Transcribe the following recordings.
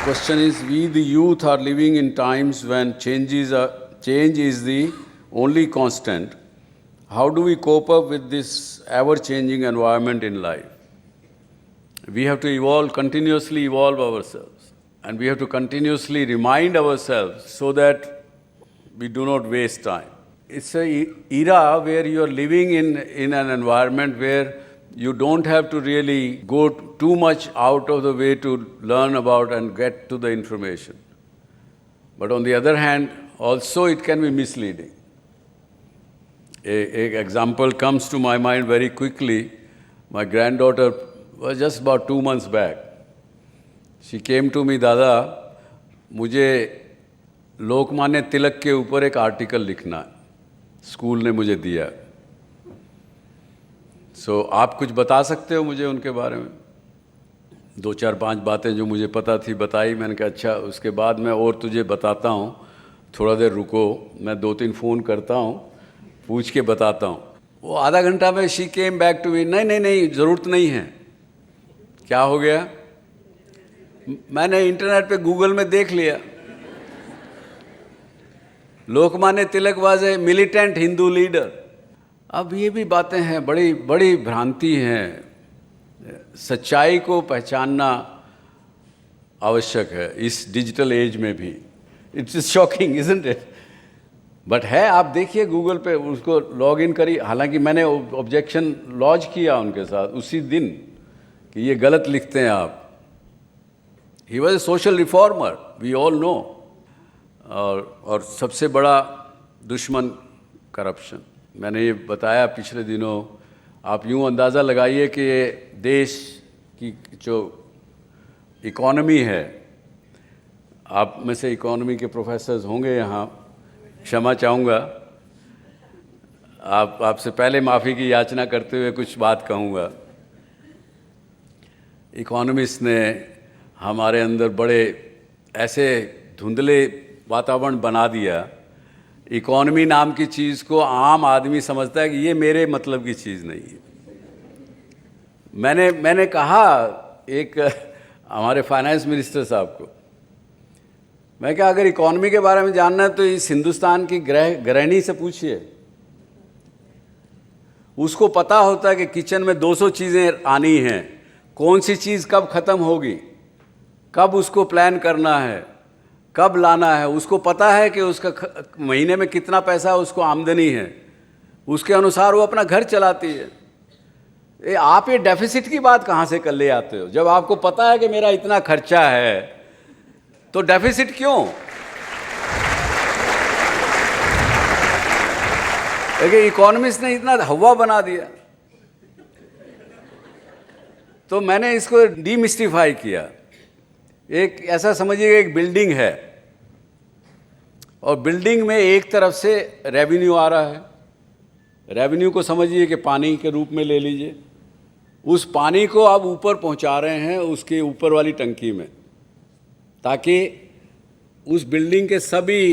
Question is, we the youth are living in times when change is the only constant. How do we cope up with this ever-changing environment in life? We have to continuously evolve ourselves, and we have to continuously remind ourselves so that we do not waste time. It's an era where you are living in an environment where you don't have to really go too much out of the way to learn about and get to the information. But on the other hand, also it can be misleading. An example comes to my mind very quickly. My granddaughter was just about 2 months back. She came to me, Dada, मुझे लोकमान्य तिलक के ऊपर एक article लिखना है, school ने मुझे दिया। आप कुछ बता सकते हो मुझे उनके बारे में? 2-4-5 बातें जो मुझे पता थी बताई। मैंने कहा अच्छा, उसके बाद मैं और तुझे बताता हूँ, थोड़ा देर रुको, मैं 2-3 फ़ोन करता हूँ, पूछ के बताता हूँ। वो आधा घंटा में she came back to me, नहीं ज़रूरत नहीं है। क्या हो गया? मैंने इंटरनेट पे गूगल में देख लिया, Lokmanya Tilak was a militant Hindu leader. अब ये भी बातें हैं, बड़ी बड़ी भ्रांति हैं। सच्चाई को पहचानना आवश्यक है इस डिजिटल एज में भी। It's shocking, isn't it? But है, आप देखिए गूगल पे, उसको लॉग इन करिए। हालांकि मैंने ऑब्जेक्शन लॉन्च किया उनके साथ उसी दिन कि ये गलत लिखते हैं आप। He was a social reformer, we all know. और सबसे बड़ा दुश्मन करप्शन। मैंने ये बताया पिछले दिनों। आप यूँ अंदाज़ा लगाइए कि ये देश की जो इकॉनमी है, आप में से इकॉनमी के प्रोफेसर्स होंगे यहाँ, क्षमा चाहूँगा, आपसे पहले माफ़ी की याचना करते हुए कुछ बात कहूँगा। इकोनॉमिस्ट ने हमारे अंदर बड़े ऐसे धुंधले वातावरण बना दिया। इकोनॉमी नाम की चीज़ को आम आदमी समझता है कि ये मेरे मतलब की चीज़ नहीं है। मैंने कहा एक हमारे फाइनेंस मिनिस्टर साहब को, मैं कहा अगर इकोनॉमी के बारे में जानना है तो इस हिंदुस्तान की गृहिणी से पूछिए। उसको पता होता है कि किचन में 200 चीज़ें आनी हैं, कौन सी चीज़ कब ख़त्म होगी, कब उसको प्लान करना है, कब लाना है। उसको पता है कि उसका महीने में कितना पैसा उसको आमदनी है, उसके अनुसार वो अपना घर चलाती है। आप ये डेफिसिट की बात कहाँ से कर ले आते हो? जब आपको पता है कि मेरा इतना खर्चा है तो डेफिसिट क्यों? देखिए, इकोनॉमिस्ट ने इतना हवा बना दिया। तो मैंने इसको डीमिस्टिफाई किया। एक ऐसा समझिए, एक बिल्डिंग है और बिल्डिंग में एक तरफ से रेवेन्यू आ रहा है। रेवेन्यू को समझिए कि पानी के रूप में ले लीजिए। उस पानी को आप ऊपर पहुंचा रहे हैं उसके ऊपर वाली टंकी में, ताकि उस बिल्डिंग के सभी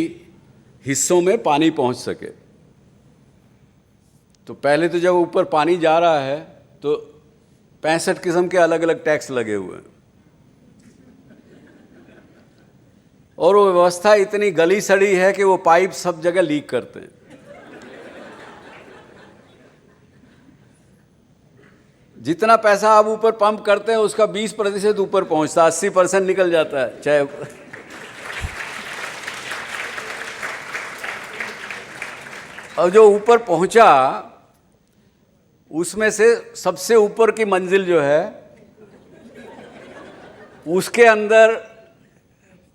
हिस्सों में पानी पहुंच सके। तो पहले तो जब ऊपर पानी जा रहा है तो 65 किस्म के अलग अलग टैक्स लगे हुए हैं, और वो व्यवस्था इतनी गली सड़ी है कि वो पाइप सब जगह लीक करते हैं। जितना पैसा आप ऊपर पंप करते हैं उसका 20% ऊपर पहुंचता, 80% निकल जाता है। चाहे और जो ऊपर पहुंचा उसमें से सबसे ऊपर की मंजिल जो है उसके अंदर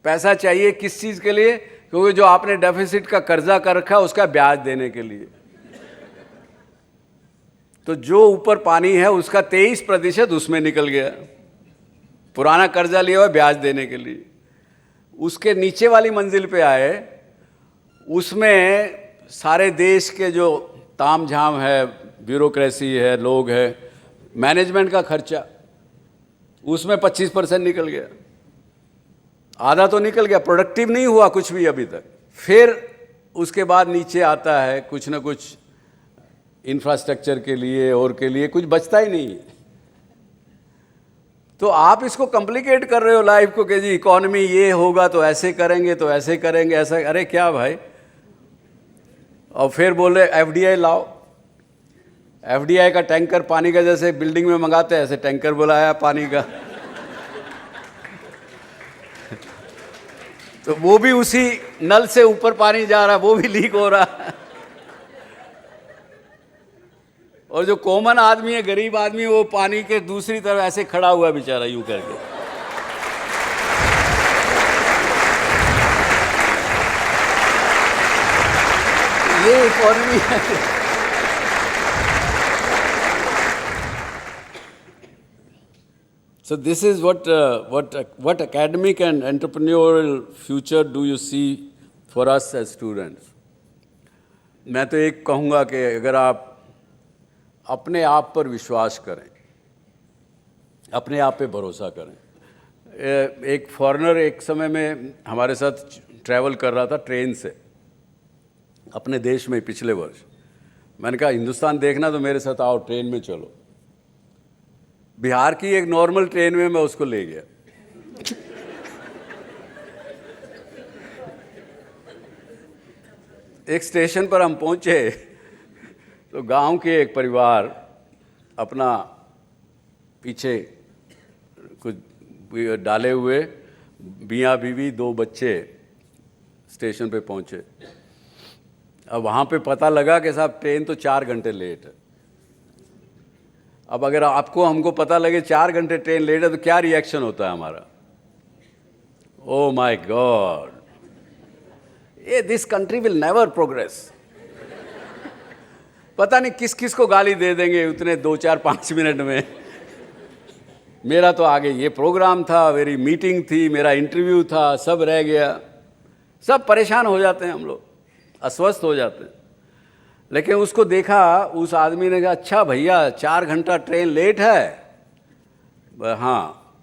पैसा चाहिए किस चीज़ के लिए? क्योंकि जो आपने डेफिसिट का कर्जा कर रखा है उसका ब्याज देने के लिए। तो जो ऊपर पानी है उसका 23% उसमें निकल गया, पुराना कर्जा लिया हुआ ब्याज देने के लिए। उसके नीचे वाली मंजिल पे आए, उसमें सारे देश के जो ताम झाम है, ब्यूरोक्रेसी है, लोग है, मैनेजमेंट का खर्चा, उसमें 25% निकल गया। आधा तो निकल गया, प्रोडक्टिव नहीं हुआ कुछ भी अभी तक। फिर उसके बाद नीचे आता है कुछ ना कुछ इंफ्रास्ट्रक्चर के लिए और के लिए कुछ बचता ही नहीं है। तो आप इसको कॉम्प्लिकेट कर रहे हो लाइफ को कि जी इकोनॉमी ये होगा तो ऐसे करेंगे ऐसा। अरे क्या भाई, और फिर बोल रहे एफडीआई लाओ। एफडीआई का टैंकर पानी का जैसे बिल्डिंग में मंगाते हैं, ऐसे टैंकर बुलाया पानी का। तो वो भी उसी नल से ऊपर पानी जा रहा है, वो भी लीक हो रहा है। और जो कॉमन आदमी है, गरीब आदमी, वो पानी के दूसरी तरफ ऐसे खड़ा हुआ बेचारा यूं करके। ये इकोनॉमी है। So this is what academic and entrepreneurial future do you see for us as students? मैं तो एक कहूँगा कि अगर आप अपने आप पर विश्वास करें, अपने आप पे भरोसा करें। एक फॉरेनर एक समय में हमारे साथ ट्रैवल कर रहा था ट्रेन से अपने देश में पिछले वर्ष। मैंने कहा हिंदुस्तान देखना तो मेरे साथ आओ, ट्रेन में चलो। बिहार की एक नॉर्मल ट्रेन में मैं उसको ले गया। एक स्टेशन पर हम पहुंचे तो गांव के एक परिवार अपना पीछे कुछ डाले हुए मियाँ बीवी 2 बच्चे स्टेशन पे पहुंचे। अब वहाँ पे पता लगा कि साहब ट्रेन तो 4 घंटे लेट है। अब अगर आपको हमको पता लगे 4 घंटे ट्रेन लेट है तो क्या रिएक्शन होता है हमारा? ओ माय गॉड, ये this country will never progress. पता नहीं किस किस को गाली दे देंगे उतने 2, 4, 5 मिनट में। मेरा तो आगे ये प्रोग्राम था, मेरी मीटिंग थी, मेरा इंटरव्यू था, सब रह गया। सब परेशान हो जाते हैं हम लोग, अस्वस्थ हो जाते हैं। लेकिन उसको देखा, उस आदमी ने कहा अच्छा भैया 4 घंटा ट्रेन लेट है? हाँ।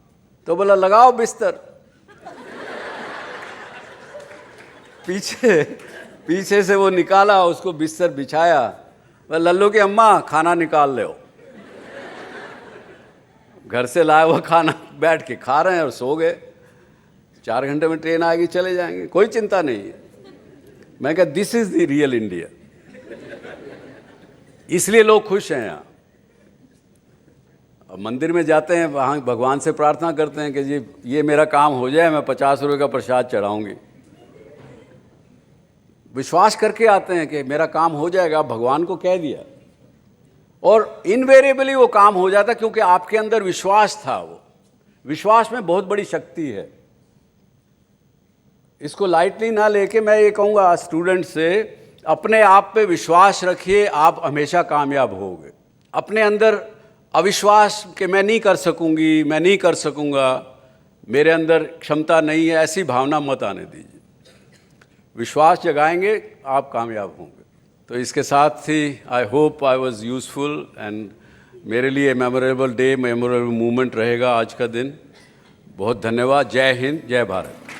तो बोला लगाओ बिस्तर। पीछे से वो निकाला, उसको बिस्तर बिछाया। लल्लू की अम्मा खाना निकाल ले। घर से लाया हुआ खाना बैठ के खा रहे हैं और सो गए। 4 घंटे में ट्रेन आएगी, चले जाएंगे, कोई चिंता नहीं है। मैं कहा this is the real India. इसलिए लोग खुश हैं यहाँ। अब मंदिर में जाते हैं, वहाँ भगवान से प्रार्थना करते हैं कि जी ये मेरा काम हो जाए, मैं 50 रुपये का प्रसाद चढ़ाऊंगी। विश्वास करके आते हैं कि मेरा काम हो जाएगा, भगवान को कह दिया, और इनवेरिएबली वो काम हो जाता, क्योंकि आपके अंदर विश्वास था। वो विश्वास में बहुत बड़ी शक्ति है। इसको लाइटली ना लेके मैं ये कहूँगा स्टूडेंट से, अपने आप पे विश्वास रखिए, आप हमेशा कामयाब होगे। अपने अंदर अविश्वास कि मैं नहीं कर सकूंगी, मैं नहीं कर सकूंगा, मेरे अंदर क्षमता नहीं है, ऐसी भावना मत आने दीजिए। विश्वास जगाएंगे, आप कामयाब होंगे। तो इसके साथ ही I hope I was useful, and मेरे लिए मेमोरेबल डे, मेमोरेबल मूवमेंट रहेगा आज का दिन। बहुत धन्यवाद। जय हिंद, जय भारत।